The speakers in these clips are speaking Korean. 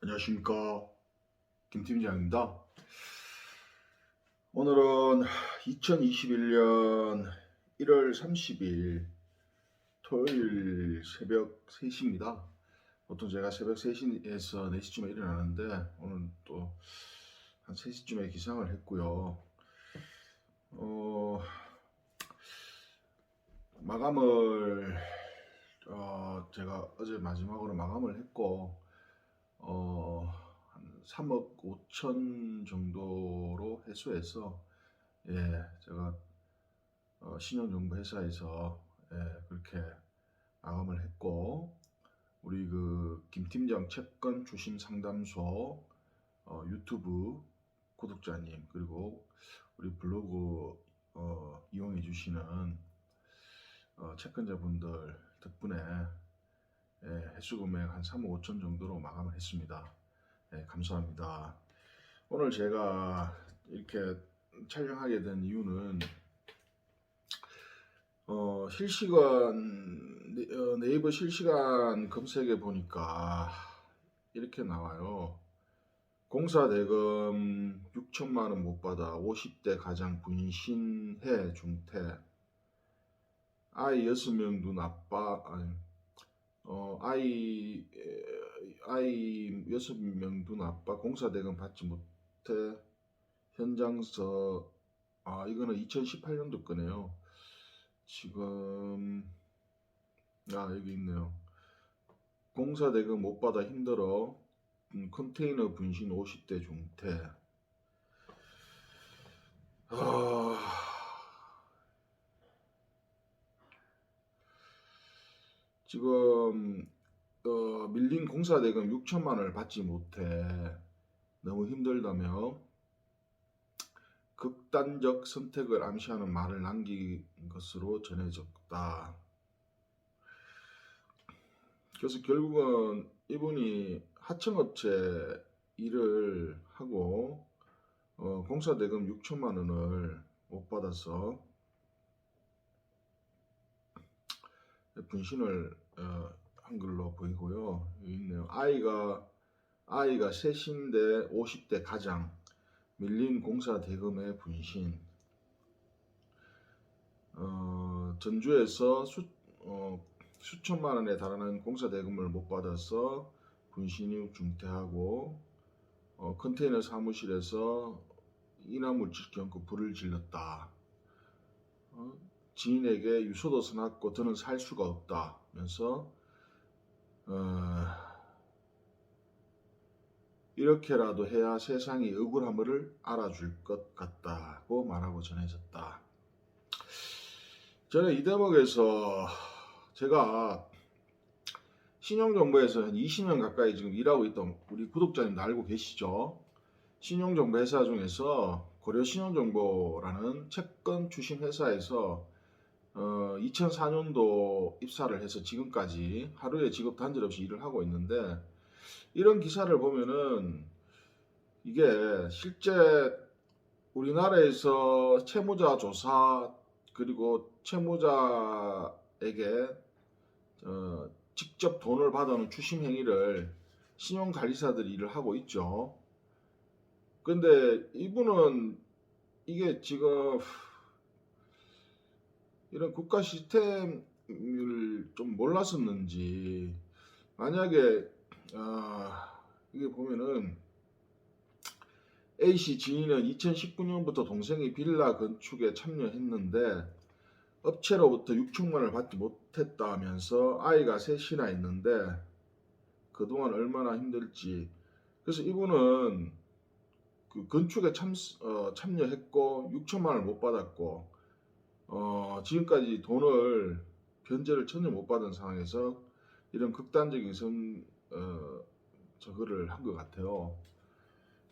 안녕하십니까, 김 팀장입니다. 오늘은 2021년 1월 30일 토요일 새벽 3시입니다. 보통 제가 새벽 3시에서 4시쯤에 일어나는데 오늘 또 한 3시쯤에 기상을 했고요. 마감을 제가 어제 마지막으로 마감을 했고 한 3억 5천 정도로 회수해서, 제가 신용정보회사에서, 그렇게 마감을 했고, 우리 그 김팀장 채권 주심 상담소 유튜브 구독자님, 그리고 우리 블로그 이용해 주시는 채권자분들 덕분에 회수 금액 한 3억 5천 정도로 마감을 했습니다. 감사합니다. 오늘 제가 이렇게 촬영하게 된 이유는 네이버 실시간 검색해 보니까 이렇게 나와요. 공사 대금 6천만 원 못 받아 50대 가장 분신해 중퇴. 아이 6명 눈 아빠. 아이 6명 둔 아빠 공사 대금 받지 못해 현장서. 이거는 2018년도 거네요. 지금 여기 있네요. 공사 대금 못 받아 힘들어 컨테이너 분신 50대 중퇴. 지금 밀린 공사 대금 6천만 원을 받지 못해 너무 힘들다며 극단적 선택을 암시하는 말을 남긴 것으로 전해졌다. 그래서 결국은 이분이 하청업체 일을 하고 공사 대금 6천만 원을 못 받아서 분신을 한 걸로 보이고요. 여기 있네요. 아이가 셋인데 50대 가장 밀린 공사 대금의 분신. 전주에서 수천만 원에 달하는 공사 대금을 못 받아서 분신 후 중퇴하고 컨테이너 사무실에서 인화물질 경고 불을 질렀다. 지인에게 유서도 써놨고 더는 살 수가 없다면서 이렇게라도 해야 세상이 억울함을 알아줄 것 같다고 말하고 전해졌다. 저는 이 대목에서 제가 신용정보에서 한 20년 가까이 지금 일하고 있던 우리 구독자님도 알고 계시죠? 신용정보회사 중에서 고려신용정보라는 채권 추심 회사에서 2004년도 입사를 해서 지금까지 하루에 직업 단절 없이 일을 하고 있는데, 이런 기사를 보면은 이게 실제 우리나라에서 채무자 조사 그리고 채무자에게 직접 돈을 받아오는 추심 행위를 신용관리사들이 일을 하고 있죠. 근데 이분은 이게 지금 이런 국가 시스템을 좀 몰랐었는지, 만약에 이게 보면은 A씨 지인은 2019년부터 동생이 빌라 건축에 참여했는데 업체로부터 6천만 원을 받지 못했다면서 아이가 셋이나 있는데 그동안 얼마나 힘들지. 그래서 이분은 그 건축에 참여했고 6천만 원을 못 받았고 지금까지 돈을 변제를 전혀 못 받은 상황에서 이런 극단적인 저거를 한 것 같아요.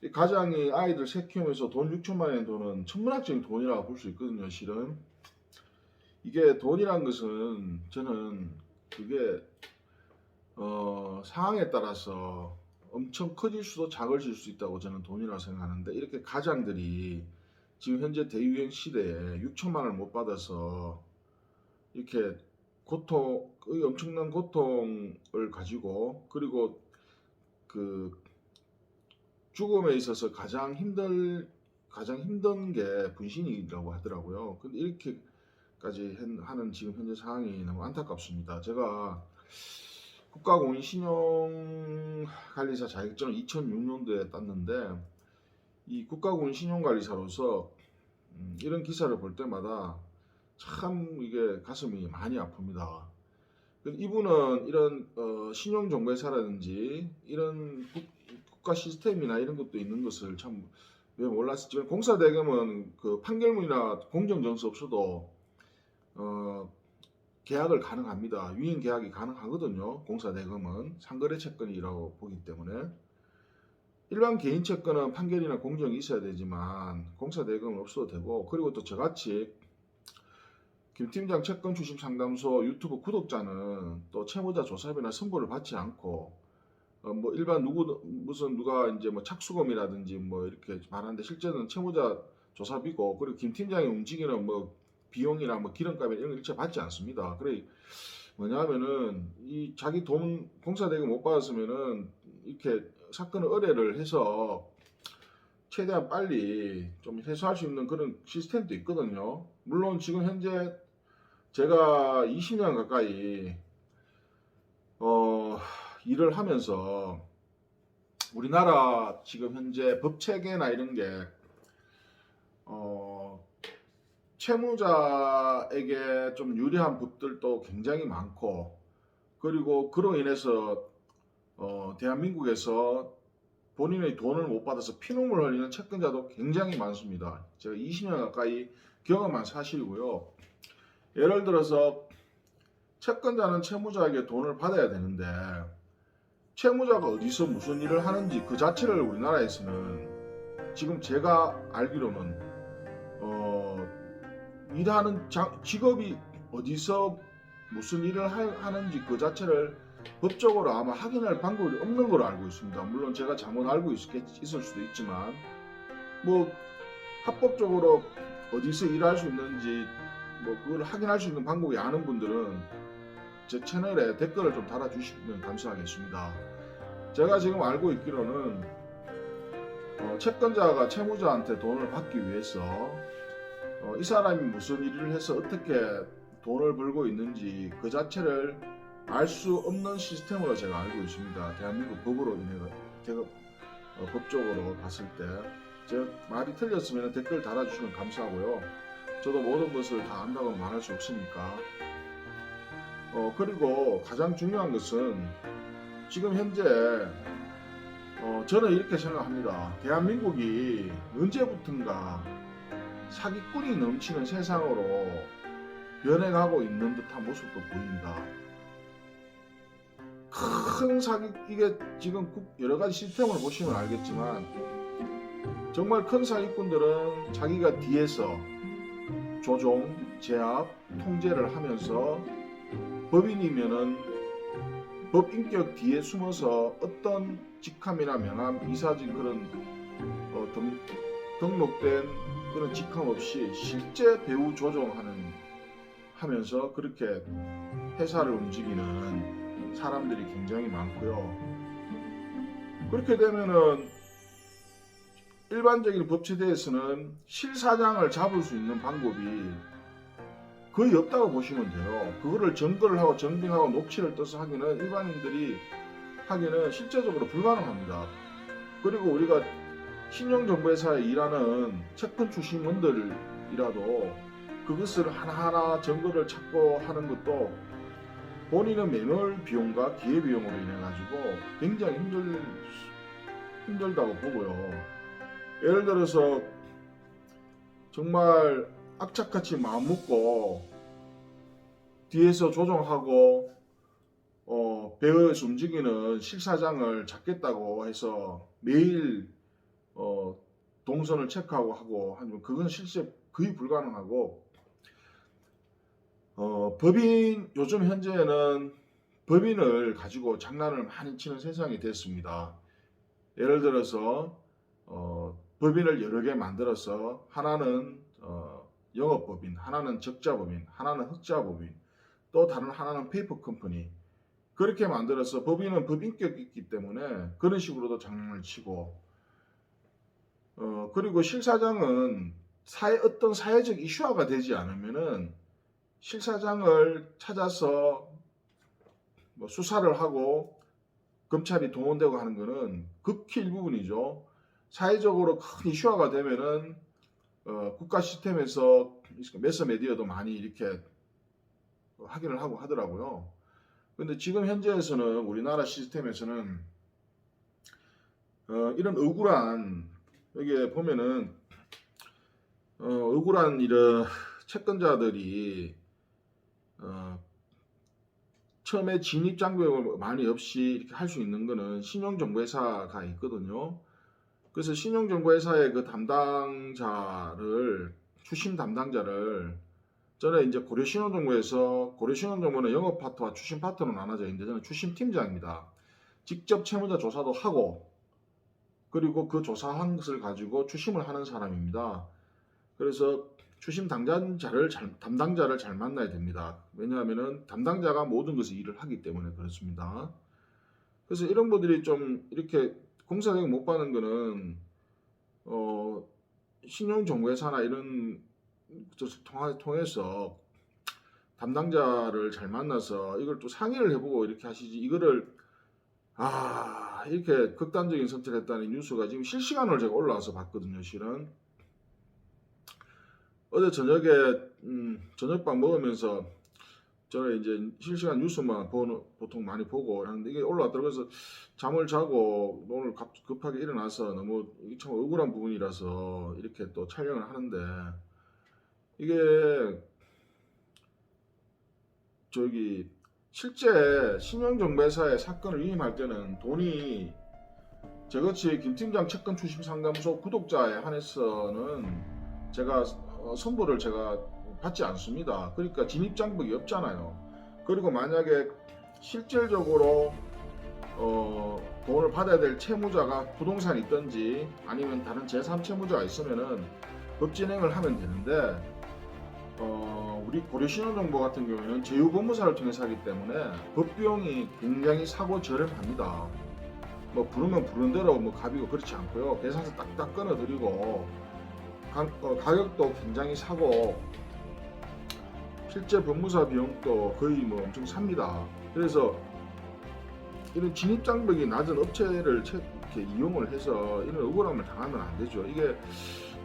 이 가장이 아이들 셋 키우면서 돈 6천만 원의 돈은 천문학적인 돈이라고 볼 수 있거든요. 실은 이게 돈이란 것은 저는 그게 상황에 따라서 엄청 커질 수도 작아질 수 있다고 저는 돈이라고 생각하는데, 이렇게 가장들이 지금 현재 대유행 시대에 6천만 원을 못 받아서 이렇게 엄청난 고통을 가지고, 그리고 그 죽음에 있어서 가장 힘든 게 분신이라고 하더라고요. 근데 이렇게까지 하는 지금 현재 상황이 너무 안타깝습니다. 제가 국가공인신용관리사 자격증을 2006년도에 땄는데 이 국가공인신용관리사로서 이런 기사를 볼 때마다 참 이게 가슴이 많이 아픕니다. 이분은 이런 신용정보회사라든지 이런 국가 시스템이나 이런 것도 있는 것을 참 왜 몰랐을지. 공사대금은 그 판결문이나 공정정서 없어도 계약을 가능합니다. 위임 계약이 가능하거든요. 공사대금은 상거래 채권이라고 보기 때문에. 일반 개인 채권은 판결이나 공정이 있어야 되지만 공사대금은 없어도 되고, 그리고 또 저같이 김 팀장 채권 추심 상담소 유튜브 구독자는 또 채무자 조사비나 선고를 받지 않고 뭐 일반 누가 이제 뭐 착수금이라든지 뭐 이렇게 말하는데 실제는 채무자 조사비고, 그리고 김 팀장이 움직이는 뭐 비용이나 뭐 기름값이나 이런 거 일체 받지 않습니다. 그래 뭐냐면은 이 자기 돈 공사대금 못 받았으면은 이렇게 사건을 의뢰를 해서 최대한 빨리 좀 해소할 수 있는 그런 시스템도 있거든요. 물론 지금 현재 제가 20년 가까이 일을 하면서 우리나라 지금 현재 법 체계나 이런 게 채무자에게 좀 유리한 법들도 굉장히 많고, 그리고 그로 인해서 대한민국에서 본인의 돈을 못 받아서 피눈물 흘리는 채권자도 굉장히 많습니다. 제가 20년 가까이 경험한 사실이고요. 예를 들어서 채권자는 채무자에게 돈을 받아야 되는데 채무자가 어디서 무슨 일을 하는지 그 자체를 우리나라에서는 지금 제가 알기로는 일하는 직업이 어디서 무슨 일을 하는지 그 자체를 법적으로 아마 확인할 방법이 없는 걸로 알고 있습니다. 물론 제가 잘못 알고 있을 수도 있지만 뭐 합법적으로 어디서 일할 수 있는지 뭐 그걸 확인할 수 있는 방법이 아는 분들은 제 채널에 댓글을 좀 달아주시면 감사하겠습니다. 제가 지금 알고 있기로는 채권자가 채무자한테 돈을 받기 위해서 이 사람이 무슨 일을 해서 어떻게 돈을 벌고 있는지 그 자체를 알 수 없는 시스템으로 제가 알고 있습니다. 대한민국 법으로 인해 제가 법적으로 봤을 때 제가 말이 틀렸으면 댓글 달아주시면 감사하고요. 저도 모든 것을 다 안다고는 말할 수 없으니까. 그리고 가장 중요한 것은 지금 현재 저는 이렇게 생각합니다. 대한민국이 언제부턴가 사기꾼이 넘치는 세상으로 변해가고 있는 듯한 모습도 보입니다. 큰 사기, 이게 지금 여러 가지 시스템을 보시면 알겠지만 정말 큰 사기꾼들은 자기가 뒤에서 조종, 제압, 통제를 하면서 법인이면은 법 인격 뒤에 숨어서 어떤 직함이나 명함, 이사진 그런 등록된 그런 직함 없이 실제 배후 조종하면서 그렇게 회사를 움직이는 사람들이 굉장히 많고요. 그렇게 되면은 일반적인 법체대에서는 실사장을 잡을 수 있는 방법이 거의 없다고 보시면 돼요. 그거를 점거를 하고 정빙하고 녹취를 떠서 하기는 일반인들이 하기는 실제적으로 불가능합니다. 그리고 우리가 신용정보회사에 일하는 채권 출신원들이라도 그것을 하나하나 증거를 찾고 하는 것도 본인의 매몰 비용과 기회 비용으로 인해 가지고 굉장히 힘들다고 보고요. 예를 들어서 정말 악착같이 마음 먹고 뒤에서 조종하고 배후에서 움직이는 실사장을 잡겠다고 해서 매일 동선을 체크하고 하고 하면 그건 실제 거의 불가능하고, 요즘 현재는 법인을 가지고 장난을 많이 치는 세상이 됐습니다. 예를 들어서 법인을 여러 개 만들어서 하나는 영업법인, 하나는 적자법인, 하나는 흑자법인, 또 다른 하나는 페이퍼 컴퍼니, 그렇게 만들어서 법인은 법인격이 있기 때문에 그런 식으로도 장난을 치고, 그리고 실사장은 어떤 사회적 이슈화가 되지 않으면은 실사장을 찾아서 뭐 수사를 하고 검찰이 동원되고 하는 거는 극히 일부분이죠. 사회적으로 큰 이슈화가 되면은 국가 시스템에서 매스 메디어도 많이 이렇게 확인을 하고 하더라고요. 근데 지금 현재에서는 우리나라 시스템에서는 이런 억울한 여기에 보면은 억울한 이런 채권자들이 처음에 진입 장벽을 많이 없이 이렇게 할 수 있는 거는 신용정보회사가 있거든요. 그래서 신용정보회사의 그 담당자를 추심 담당자를 저는 이제 고려신용정보에서 고려신용정보는 영업 파트와 추심 파트로 나눠져 있는데 저는 추심 팀장입니다. 직접 채무자 조사도 하고 그리고 그 조사한 것을 가지고 추심을 하는 사람입니다. 그래서 추심 담당자를 잘 만나야 됩니다. 왜냐하면 담당자가 모든 것을 일을 하기 때문에 그렇습니다. 그래서 이런 분들이 좀 이렇게 공사대금 못 받는 거는 신용정보회사나 이런 것을 통해서 담당자를 잘 만나서 이걸 또 상의를 해보고 이렇게 하시지 이거를 이렇게 극단적인 선택을 했다는 뉴스가 지금 실시간으로 제가 올라와서 봤거든요. 실은 어제 저녁에 저녁밥 먹으면서 저는 이제 실시간 뉴스만 보통 많이 보고 하는데 이게 올라왔더라고요. 그래서 잠을 자고 오늘 급하게 일어나서 너무 참 억울한 부분이라서 이렇게 또 촬영을 하는데 이게 실제 신용정보회사의 사건을 위임할 때는 돈이 저같이 김팀장 채권 추심 상담소 구독자에 한해서는 제가 선보를 제가 받지 않습니다. 그러니까 진입장벽이 없잖아요. 그리고 만약에 실질적으로 돈을 받아야 될 채무자가 부동산이 있든지 아니면 다른 제3 채무자가 있으면은 법 진행을 하면 되는데 우리 고려신용정보 같은 경우에는 제휴법무사를 통해서 하기 때문에 법비용이 굉장히 사고 저렴합니다. 뭐 부르면 부른 대로 뭐 값이고 그렇지 않고요. 계산서 딱딱 끊어드리고 가격도 굉장히 사고 실제 법무사 비용도 거의 뭐 엄청 삽니다. 그래서 이런 진입장벽이 낮은 업체를 이렇게 이용을 해서 이런 억울함을 당하면 안 되죠. 이게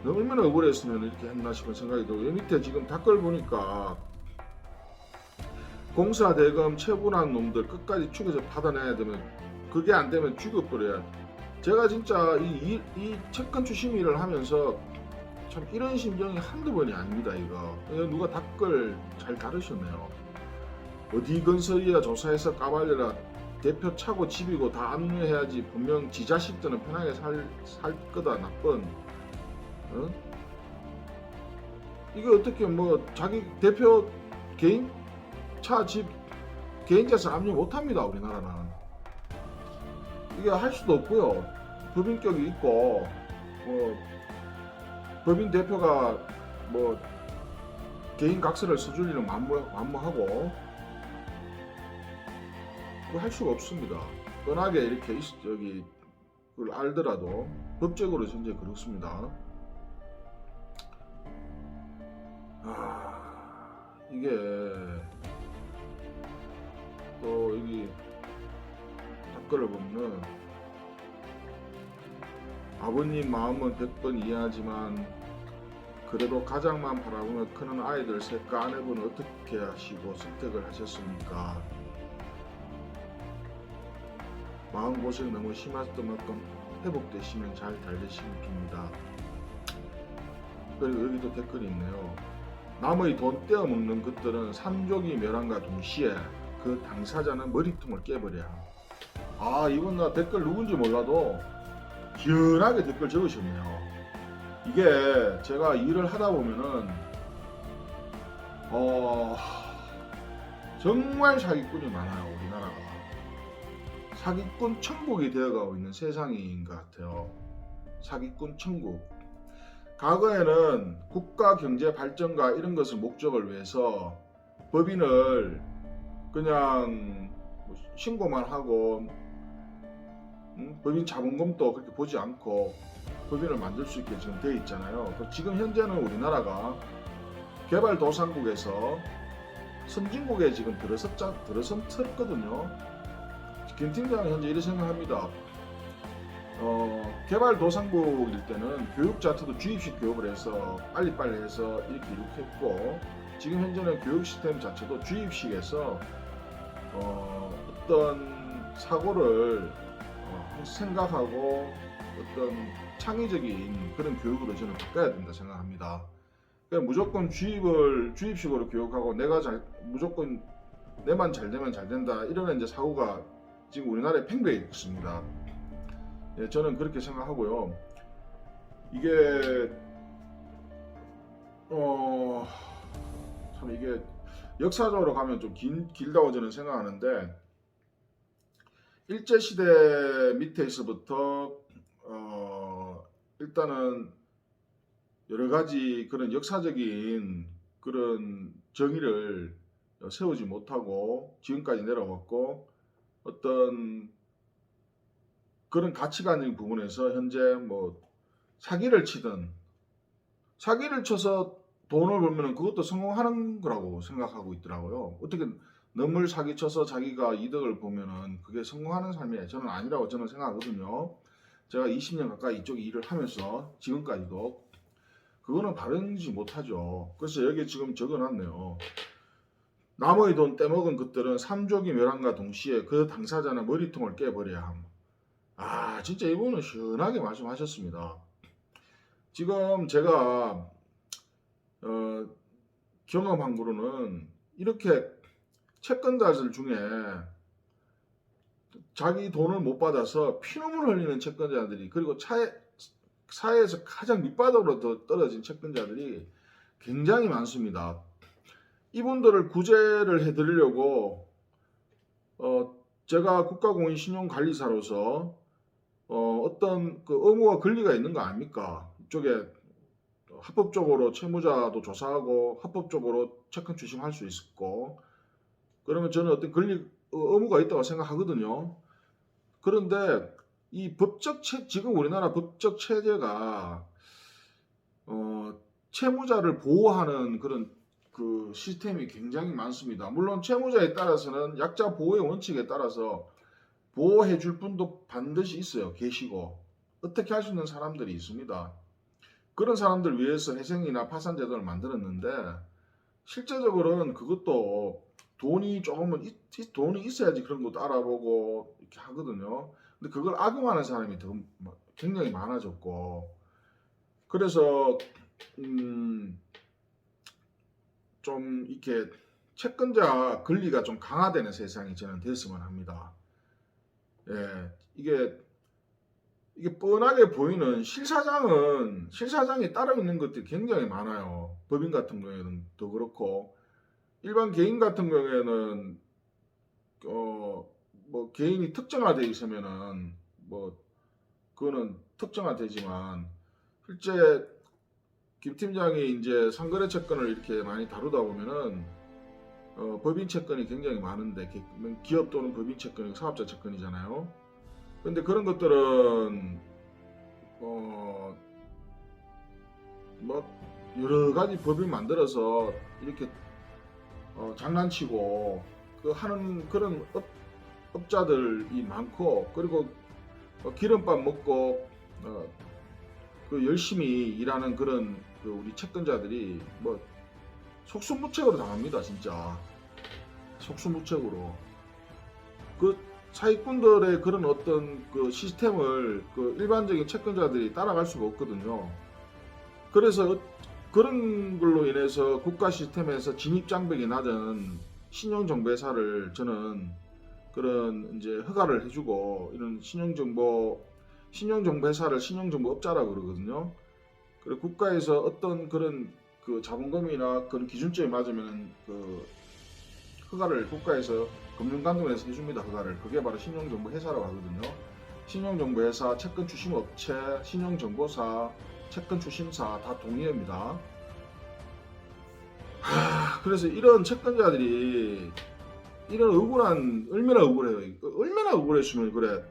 얼마나 억울했으면 이렇게 했나 싶은 생각이 들고 여기 밑에 지금 댓글 보니까 공사 대금 체불한 놈들 끝까지 죽여서 받아내야 되면 그게 안 되면 죽여버려야. 제가 진짜 이 채권 추심 일을 하면서 참 이런 심정이 한두 번이 아닙니다. 이거 누가 댓글 잘 다루셨네요. 어디 건설이야 조사해서 까발려라 대표 차고 집이고 다 압류해야지 분명 지 자식들은 편하게 살 거다 나쁜. 이게 어떻게 뭐 자기 대표 개인 차 집 개인 재산 압류 못합니다. 우리나라는 이게 할 수도 없고요. 법인격이 있고 뭐 법인 대표가 뭐 개인 각서를 써줄 일은 만무하고 그거 할 수가 없습니다. 뻔하게 이렇게 그걸 알더라도 법적으로 현재 그렇습니다. 이게 또 여기 댓글을 보면은 아버님 마음은 100번 이해하지만 그래도 가장만 바라보며 크는 아이들 셋과 아내분은 어떻게 하시고 선택을 하셨습니까? 마음고생 너무 심하셨던 만큼 회복되시면 잘 달래시면 깁니다. 그리고 여기도 댓글이 있네요. 남의 돈 떼어먹는 것들은 삼족이 멸함과 동시에 그 당사자는 머리통을 깨버려야 합니다. 이건 나 댓글 누군지 몰라도 시원하게 댓글 적으셨네요. 이게 제가 일을 하다 보면은 정말 사기꾼이 많아요. 우리나라가 사기꾼 천국이 되어가고 있는 세상인 것 같아요. 사기꾼 천국. 과거에는 국가 경제 발전과 이런 것을 목적을 위해서 법인을 그냥 신고만 하고 법인 자본금도 그렇게 보지 않고 법인을 만들 수 있게 지금 되어 있잖아요. 지금 현재는 우리나라가 개발도상국에서 선진국에 지금 들어섰거든요. 김 팀장은 현재 이렇게 생각합니다. 개발도상국일 때는 교육 자체도 주입식 교육을 해서 빨리빨리 해서 이렇게 했고, 지금 현재는 교육 시스템 자체도 주입식에서 어떤 사고를 생각하고 어떤 창의적인 그런 교육으로 저는 바꿔야 된다 생각합니다. 그러니까 무조건 주입식으로 교육하고 무조건 내만 잘 되면 잘 된다 이런 이제 사고가 지금 우리나라에 팽배해 있습니다. 예, 저는 그렇게 생각하고요. 이게 참 이게 역사적으로 가면 좀 길다고 저는 생각하는데, 일제시대 밑에서부터 일단은 여러 가지 그런 역사적인 그런 정의를 세우지 못하고 지금까지 내려왔고, 어떤 그런 가치관적인 부분에서 현재 뭐 사기를 쳐서 돈을 벌면 그것도 성공하는 거라고 생각하고 있더라고요. 어떻게 놈을 사기쳐서 자기가 이득을 보면은 그게 성공하는 삶이 저는 아니라고 저는 생각하거든요. 제가 20년 가까이 이쪽 일을 하면서 지금까지도 그거는 바르지 못하죠. 그래서 여기 지금 적어놨네요. 남의 돈 떼먹은 것들은 삼족이 멸함과 동시에 그 당사자는 머리통을 깨버려야 함. 진짜 이분은 시원하게 말씀하셨습니다. 지금 제가 경험한 거로는 이렇게 채권자들 중에 자기 돈을 못 받아서 피눈물 흘리는 채권자들이, 그리고 사회에서 가장 밑바닥으로 떨어진 채권자들이 굉장히 많습니다. 이분들을 구제를 해드리려고 제가 국가공인신용관리사로서 어떤 그 의무와 권리가 있는 거 아닙니까? 이쪽에 합법적으로 채무자도 조사하고 합법적으로 채권 추심할 수 있고, 그러면 저는 어떤 의무가 있다고 생각하거든요. 그런데 이 지금 우리나라 법적 체제가 채무자를 보호하는 그런 그 시스템이 굉장히 많습니다. 물론 채무자에 따라서는 약자 보호의 원칙에 따라서 보호해 줄 분도 반드시 있어요. 계시고 어떻게 할 수 있는 사람들이 있습니다. 그런 사람들 위해서 회생이나 파산 제도를 만들었는데, 실제적으로는 그것도 돈이 있어야지 그런 것도 알아보고 이렇게 하거든요. 근데 그걸 악용하는 사람이 굉장히 많아졌고, 그래서 좀 이렇게 채권자 권리가 좀 강화되는 세상이 저는 됐으면 합니다. 예, 이게 뻔하게 보이는 실사장에 따로 있는 것들이 굉장히 많아요. 법인 같은 경우에는 더 그렇고, 일반 개인 같은 경우에는 뭐 개인이 특정화되어 있으면은 뭐 그거는 특정화되지만, 실제 김 팀장이 이제 상거래 채권을 이렇게 많이 다루다 보면은 법인 채권이 굉장히 많은데, 기업 또는 법인 채권이 사업자 채권이잖아요. 근데 그런 것들은 뭐 여러 가지 법인 만들어서 이렇게 장난치고 하는 그런 업자들이 많고, 그리고 기름밥 먹고 그 열심히 일하는 그런 우리 채권자들이 뭐 속수무책으로 당합니다. 진짜 속수무책으로. 그 사기꾼들의 그런 어떤 그 시스템을 그 일반적인 채권자들이 따라갈 수가 없거든요. 그래서 그런 걸로 인해서 국가 시스템에서 진입장벽이 낮은 신용정보회사를 저는 그런 이제 허가를 해주고, 이런 신용정보회사를 신용정보업자라고 그러거든요. 그리고 국가에서 어떤 그런 그 자본금이나 그런 기준점에 맞으면 그 허가를 국가에서 금융감독원에서 해줍니다. 허가를. 그게 바로 신용정보회사라고 하거든요. 신용정보회사, 채권추심업체, 신용정보사, 채권추심사 다 동의어입니다. 그래서 이런 채권자들이 이런 얼마나 억울했으면 그래.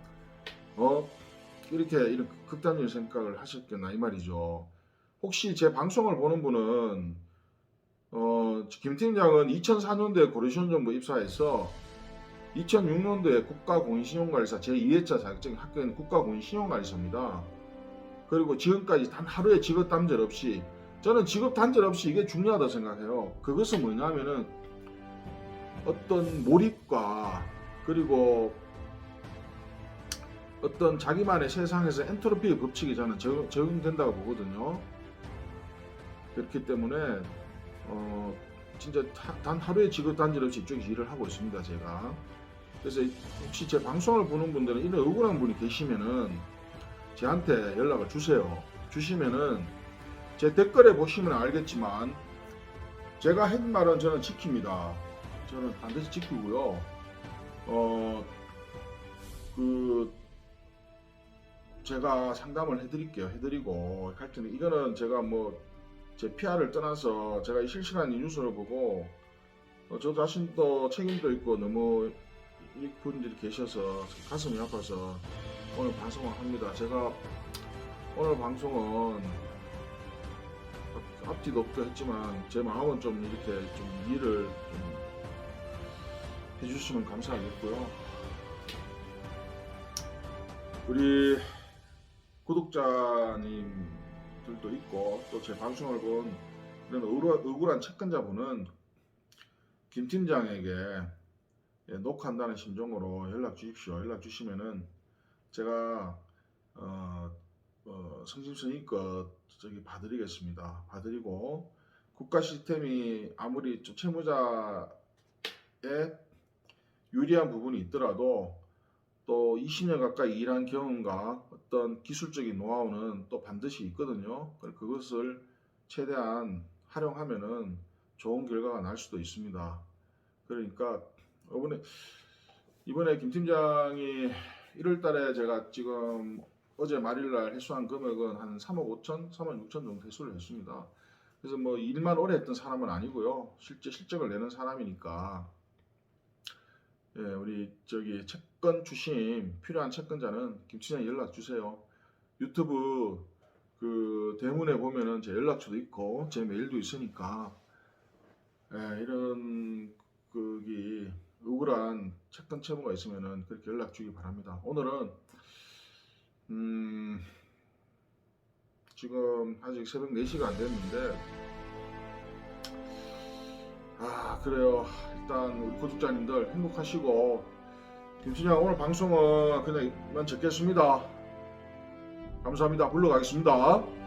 이런 극단적인 생각을 하셨겠나 이 말이죠. 혹시 제 방송을 보는 분은 김 팀장은 2004년도에 고려시험정부 입사해서 2006년도에 국가공인신용관리사 제2회차 자격증 합격한 국가공인신용관리사입니다. 그리고 지금까지 단 하루의 직업 단절 없이, 저는 직업 단절 없이 이게 중요하다고 생각해요. 그것은 뭐냐면은 어떤 몰입과 그리고 어떤 자기만의 세상에서 엔트로피의 법칙이 저는 적용된다고 보거든요. 그렇기 때문에 진짜 단 하루의 직업 단절 없이 이쪽에서 일을 하고 있습니다, 제가. 그래서 혹시 제 방송을 보는 분들은 이런 억울한 분이 계시면은 저한테 연락을 주세요. 주시면은 제 댓글에 보시면 알겠지만 제가 한 말은 저는 지킵니다. 저는 반드시 지키고요. 제가 상담을 해드릴게요. 해드리고 할 텐데, 이거는 제가 뭐 제 PR을 떠나서 제가 실시간 이 뉴스를 보고 저 자신도 책임도 있고 너무 이 분들이 계셔서 가슴이 아파서 오늘 방송을 합니다. 제가 오늘 방송은 앞뒤도 없고 했지만 제 마음은 좀 이렇게 좀 이해를 좀 해주시면 감사하겠고요. 우리 구독자님들도 있고 또 제 방송을 본 이런 억울한 채권자분은 김 팀장에게 녹화한다는 심정으로 연락 주십시오. 연락 주시면은 제가 성심성의껏 저기 봐드리겠습니다. 봐드리고 국가 시스템이 아무리 좀 채무자에 유리한 부분이 있더라도 또 20년 가까이 일한 경험과 어떤 기술적인 노하우는 또 반드시 있거든요. 그것을 최대한 활용하면은 좋은 결과가 날 수도 있습니다. 그러니까 이번에 김 팀장이 1월달에 제가 지금 어제 말일날 회수한 금액은 한 3억 5천, 3억 6천 정도 회수를 했습니다. 그래서 뭐 일만 오래 했던 사람은 아니고요. 실제 실적을 내는 사람이니까. 예, 우리 저기 채권 주심 필요한 채권자는 김 팀장에 연락 주세요. 유튜브 그 대문에 보면은 제 연락처도 있고 제 메일도 있으니까 이런 거기 억울한 채권 채무가 있으면은 그렇게 연락 주기 바랍니다. 오늘은 지금 아직 새벽 4시가 안 됐는데 그래요. 일단 우리 구독자님들 행복하시고 김팀장 오늘 방송은 그냥 이만 적겠습니다. 감사합니다. 물러가겠습니다.